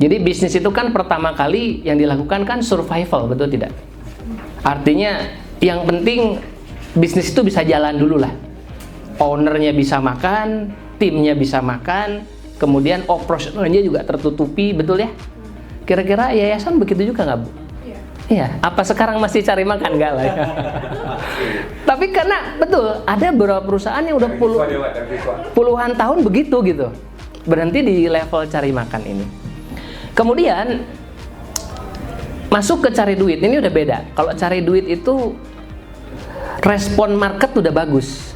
Jadi bisnis itu kan pertama kali yang dilakukan kan survival, betul tidak? Artinya yang penting bisnis itu bisa jalan dulu lah. Ownernya bisa makan, timnya bisa makan, kemudian operasionalnya juga tertutupi, betul ya? Kira-kira yayasan begitu juga nggak, Bu? Iya. Apa sekarang masih cari makan? Nggak lah ya. Tapi karena betul, ada beberapa perusahaan yang udah puluhan tahun begitu gitu. Berhenti di level cari makan ini. Kemudian masuk ke cari duit, ini udah beda. Kalau cari duit itu respon market udah bagus.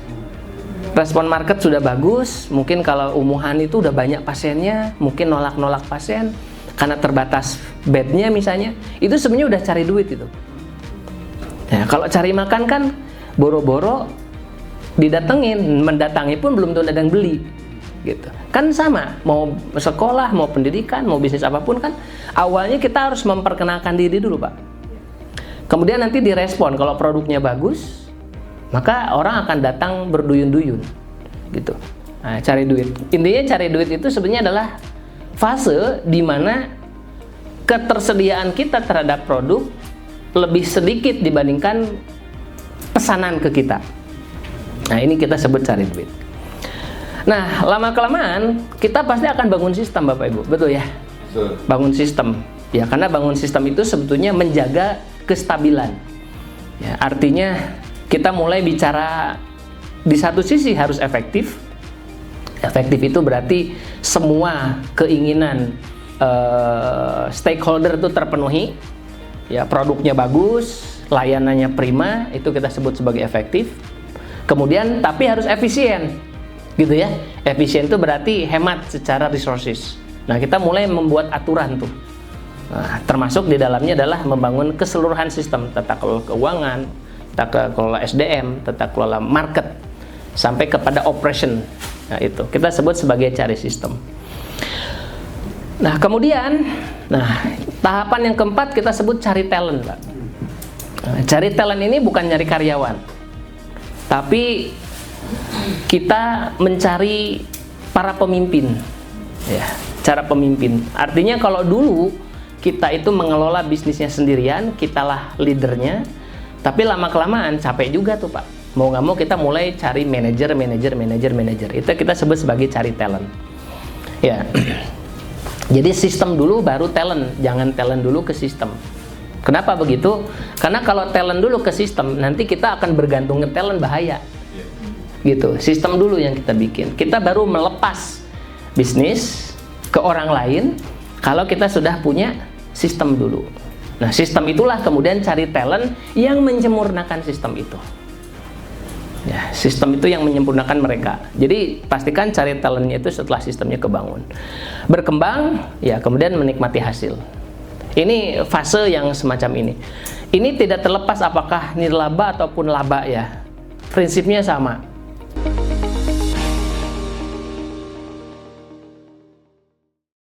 Respon market sudah bagus. Mungkin kalau umuhan itu udah banyak pasiennya, mungkin nolak-nolak pasien karena terbatas bednya misalnya. Itu sebenarnya udah cari duit itu. Nah, kalau cari makan kan boro-boro didatengin, mendatangi pun belum tentu ada yang beli. Gitu. Kan sama, mau sekolah, mau pendidikan, mau bisnis apapun kan awalnya kita harus memperkenalkan diri dulu, Pak. Kemudian nanti direspon, kalau produknya bagus, maka orang akan datang berduyun-duyun gitu. Nah, cari duit. Intinya cari duit itu sebenarnya adalah fase di mana ketersediaan kita terhadap produk lebih sedikit dibandingkan pesanan ke kita. Nah, ini kita sebut cari duit. Nah, lama-kelamaan kita pasti akan bangun sistem, Bapak Ibu, betul ya? Betul. Bangun sistem, ya, karena bangun sistem itu sebetulnya menjaga kestabilan. Ya, artinya kita mulai bicara di satu sisi harus efektif. Efektif itu berarti semua keinginan stakeholder itu terpenuhi. Ya, produknya bagus, layanannya prima, itu kita sebut sebagai efektif. Kemudian, tapi harus efisien. Gitu ya, efisien itu berarti hemat secara resources. Nah, kita mulai membuat aturan tuh. Nah, termasuk di dalamnya adalah membangun keseluruhan sistem tata kelola keuangan, tata kelola SDM, tata kelola market, sampai kepada operation. Nah, itu kita sebut sebagai cari sistem. Nah, kemudian, tahapan yang keempat kita sebut cari talent, Pak. Nah, cari talent ini bukan nyari karyawan, tapi kita mencari para pemimpin, ya, cara pemimpin. Artinya kalau dulu kita itu mengelola bisnisnya sendirian, kitalah leadernya, tapi lama-kelamaan capek juga tuh, Pak. Mau nggak mau kita mulai cari manajer. Itu kita sebut sebagai cari talent. Ya, jadi sistem dulu baru talent, jangan talent dulu ke sistem. Kenapa begitu? Karena kalau talent dulu ke sistem, nanti kita akan bergantung ke talent, bahaya. Gitu, sistem dulu yang kita bikin. Kita baru melepas bisnis ke orang lain kalau kita sudah punya sistem dulu. Nah, sistem itulah kemudian cari talent yang menyempurnakan sistem itu. Ya, sistem itu yang menyempurnakan mereka. Jadi pastikan cari talentnya itu setelah sistemnya kebangun, berkembang, ya, kemudian menikmati hasil. Ini fase yang semacam ini. Ini tidak terlepas apakah nirlaba ataupun laba, ya. Prinsipnya sama.